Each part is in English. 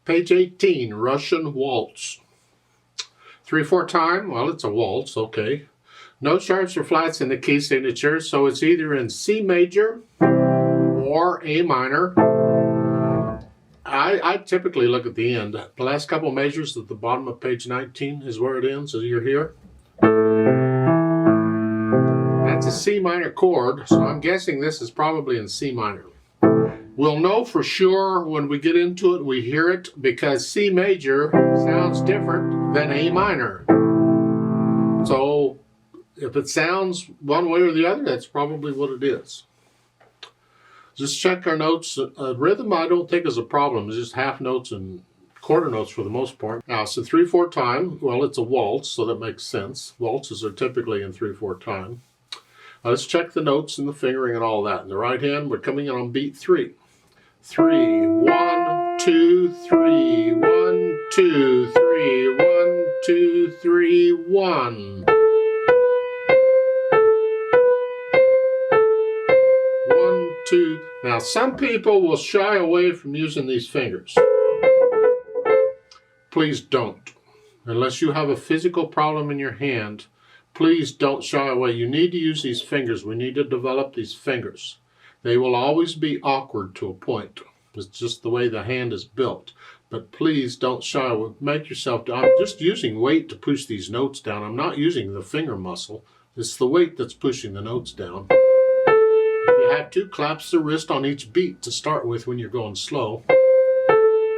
Page 18, Russian Waltz. 3/4 time, well, it's a waltz, okay. No sharps or flats in the key signature, so it's either in C major or A minor. I typically look at the end. The last couple measures at the bottom of page 19 is where it ends, as you're here. That's a C minor chord, so I'm guessing this is probably in C minor. We'll know for sure when we get into it, we hear it, because C major sounds different than A minor. So if it sounds one way or the other, that's probably what it is. Just check our notes. Rhythm I don't think is a problem. It's just half notes and quarter notes for the most part. Now, so 3/4 time, well, it's a waltz, so that makes sense. Waltzes are typically in 3/4 time. Let's check the notes and the fingering and all that. In the right hand, we're coming in on beat 3. 3, 1, 2, 3, 1, 2, 3, 1, 2, 3, 1. 1, 2. Now, some people will shy away from using these fingers. Please don't. Unless you have a physical problem in your hand, please don't shy away. You need to use these fingers. We need to develop these fingers. They will always be awkward to a point. It's just the way the hand is built. But please don't shy away. Make yourself, I'm just using weight to push these notes down. I'm not using the finger muscle. It's the weight that's pushing the notes down. If you have 2 claps the wrist on each beat to start with when you're going slow.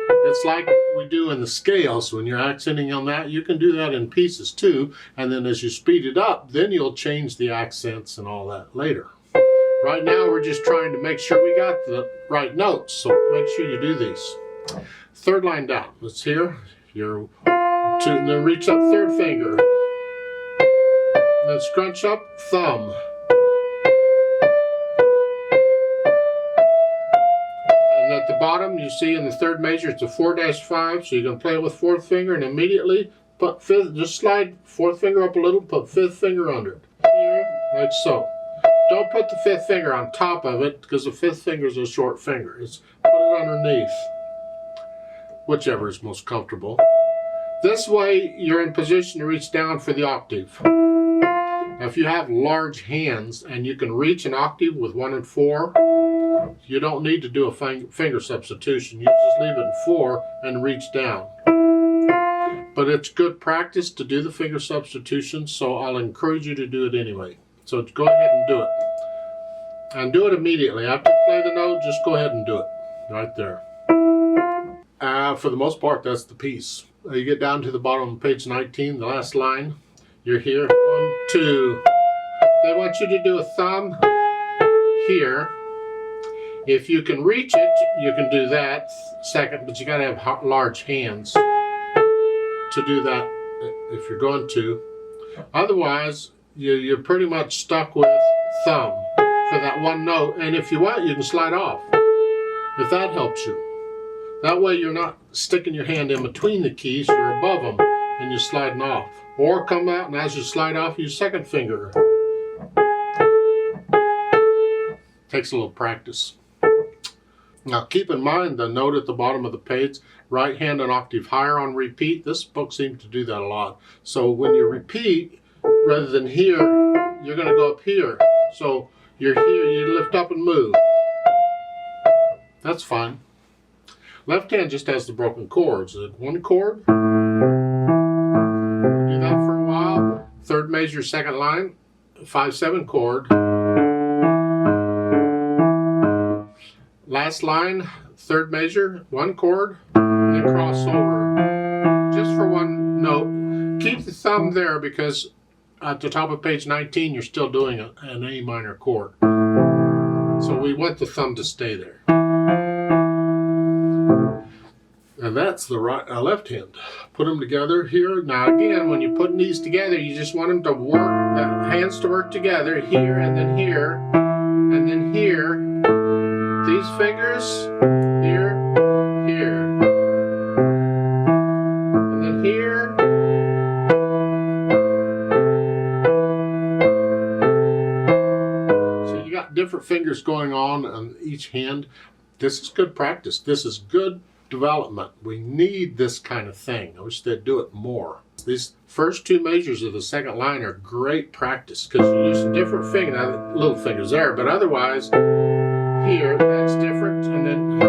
It's like we do in the scales. When you're accenting on that, you can do that in pieces too. And then as you speed it up, then you'll change the accents and all that later. Right now, we're just trying to make sure we got the right notes. So make sure you do these. 3rd line down. Let's hear. Then reach up 3rd finger. Then scrunch up thumb. At the bottom, you see in the 3rd measure, it's a 4-5, so you can play it with 4th finger and immediately put 5th, just slide 4th finger up a little, put 5th finger under it. Here, like so. Don't put the 5th finger on top of it, because the 5th finger is a short finger. Put it underneath, whichever is most comfortable. This way, you're in position to reach down for the octave. Now, if you have large hands and you can reach an octave with 1 and 4, you don't need to do a finger substitution. You just leave it in 4 and reach down. But it's good practice to do the finger substitution, so I'll encourage you to do it anyway. So go ahead and do it. And do it immediately. After you play the note, just go ahead and do it. Right there. For the most part, that's the piece. You get down to the bottom of page 19, the last line. You're here. 1, 2. They want you to do a thumb here. If you can reach it, you can do that second, but you got to have large hands to do that if you're going to. Otherwise, you're pretty much stuck with thumb for that one note. And if you want, you can slide off, if that helps you. That way you're not sticking your hand in between the keys, you're above them and you're sliding off. Or come out and as you slide off, use 2nd finger. Takes a little practice. Now keep in mind the note at the bottom of the page, right hand an octave higher on repeat. This book seems to do that a lot. So when you repeat, rather than here, you're going to go up here. So you're here, you lift up and move. That's fine. Left hand just has the broken chords. 1 chord. Do that for a while. 3rd measure, 2nd line. 5/7 chord. Last line, 3rd measure, 1 chord, and cross over. Just for 1 note. Keep the thumb there because at the top of page 19, you're still doing an A minor chord. So we want the thumb to stay there. And that's the left hand. Put them together here. Now again, when you're putting these together, you just want them to work, the hands to work together here and then here and then here. These fingers, here, here, and then here, so you got different fingers going on each hand. This is good practice. This is good development. We need this kind of thing. I wish they'd do it more. These first two measures of the second line are great practice because you use a different finger. Now, the little finger's there, but otherwise, here, that's different, and then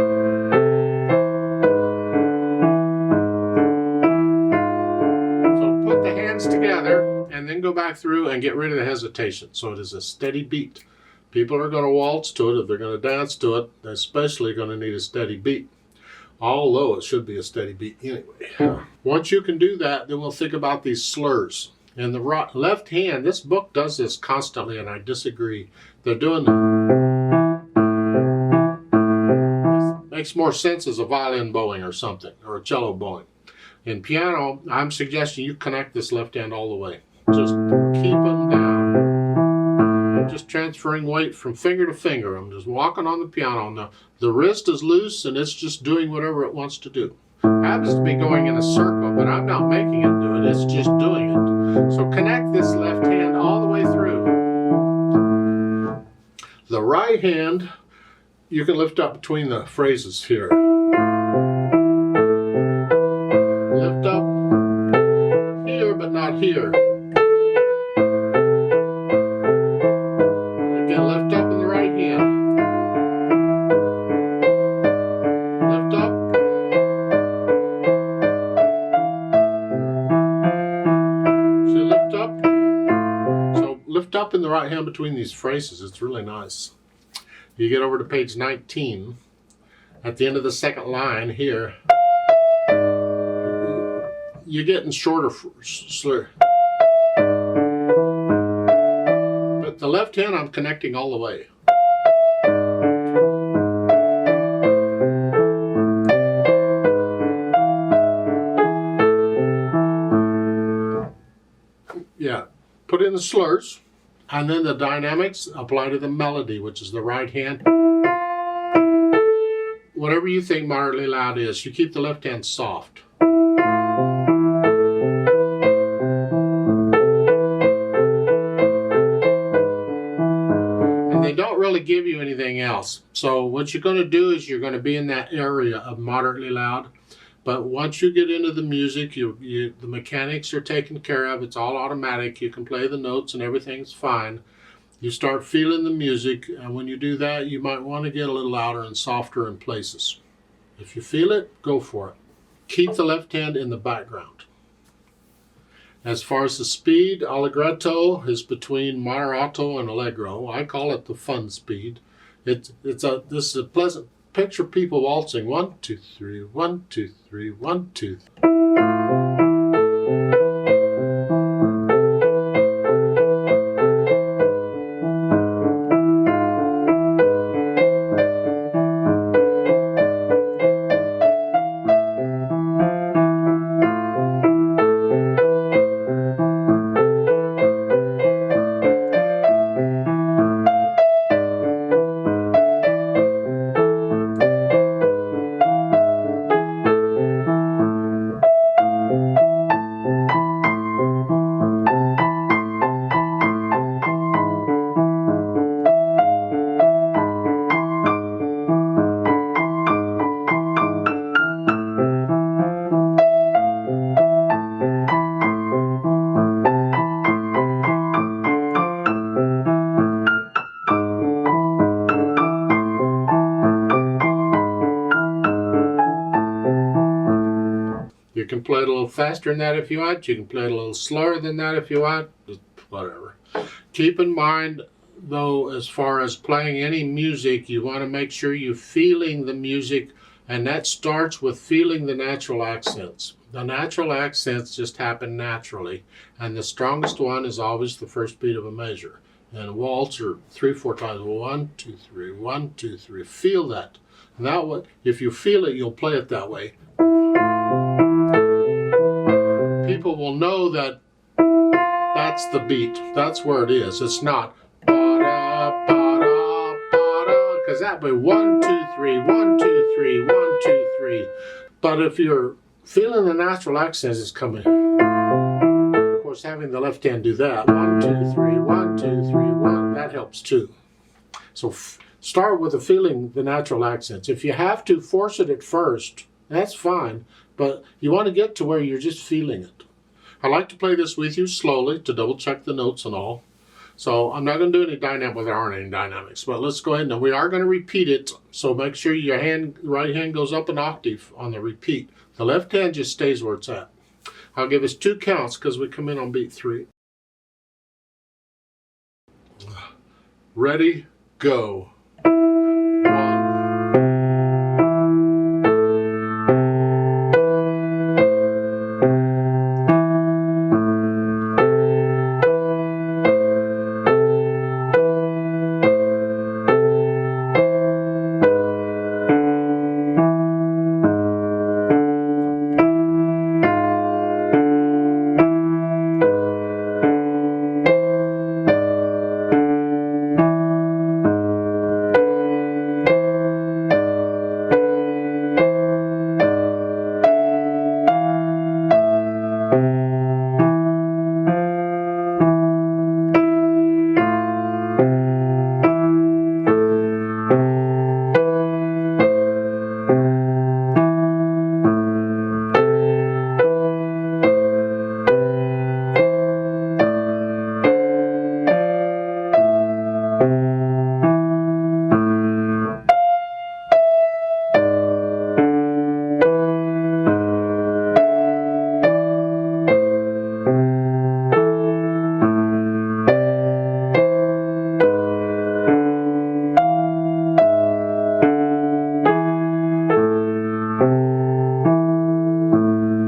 so put the hands together and then go back through and get rid of the hesitation. So it is a steady beat. People are going to waltz to it. If they're going to dance to it, they're especially going to need a steady beat. Although it should be a steady beat anyway. Once you can do that, then we'll think about these slurs. In the left hand, this book does this constantly, and I disagree. They're doing makes more sense as a violin bowing or something, or a cello bowing. In piano, I'm suggesting you connect this left hand all the way. Just keep them down. I'm just transferring weight from finger to finger. I'm just walking on the piano. Now, the wrist is loose and it's just doing whatever it wants to do. It happens to be going in a circle, but I'm not making it do it. It's just doing it. So connect this left hand all the way through. The right hand, you can lift up between the phrases here. Lift up here, but not here. Again, lift up in the right hand. Lift up. See, lift up. So lift up in the right hand between these phrases. It's really nice. You get over to page 19. At the end of the second line here, you're getting shorter slur. But the left hand I'm connecting all the way. Yeah, put in the slurs, and then the dynamics apply to the melody, which is the right hand. Whatever you think moderately loud is, you keep the left hand soft. And they don't really give you anything else. So what you're going to do is you're going to be in that area of moderately loud. But once you get into the music, the mechanics are taken care of. It's all automatic. You can play the notes and everything's fine. You start feeling the music, and when you do that, you might want to get a little louder and softer in places. If you feel it, go for it. Keep the left hand in the background. As far as the speed, allegretto is between moderato and allegro. I call it the fun speed. This is a pleasant picture people waltzing. 1, 2, 3, 1, 2, 3, 1, 2, 3. You can play it a little faster than that if you want. You can play it a little slower than that if you want. Just whatever. Keep in mind, though, as far as playing any music, you want to make sure you're feeling the music, and that starts with feeling the natural accents. The natural accents just happen naturally, and the strongest one is always the first beat of a measure. And a waltz or 3-4 times. 1, 2, 3, 1, 2, 3. Feel that. And that way, if you feel it, you'll play it that way. People will know that that's the beat. That's where it is. It's not ba-da, ba-da, ba-da, because that way 1, 2, 3, 1, 2, 3, 1, 2, 3. But if you're feeling the natural accents is coming, of course, having the left hand do that 1, 2, 3, 1, 2, 3, 1, that helps too. So start with the feeling the natural accents. If you have to, force it at first. that's fine. But you want to get to where you're just feeling it. I like to play this with you slowly to double check the notes and all. So I'm not going to do any dynamic, well, there aren't any dynamics, but let's go ahead and we are going to repeat it. So make sure your right hand goes up an octave on the repeat. The left hand just stays where it's at. I'll give us 2 counts because we come in on beat 3. Ready, go. 1.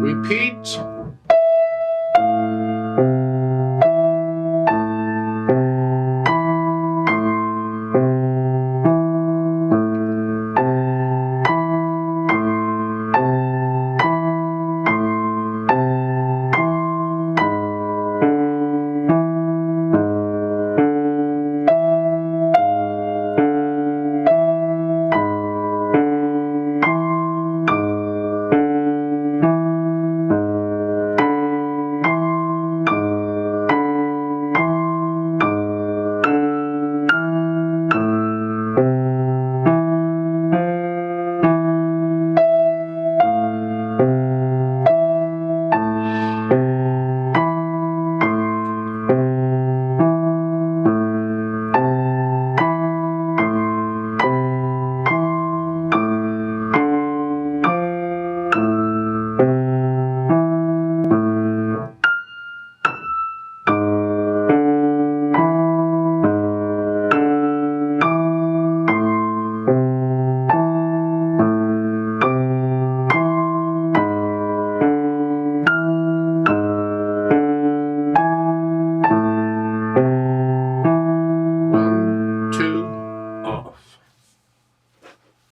Repeat.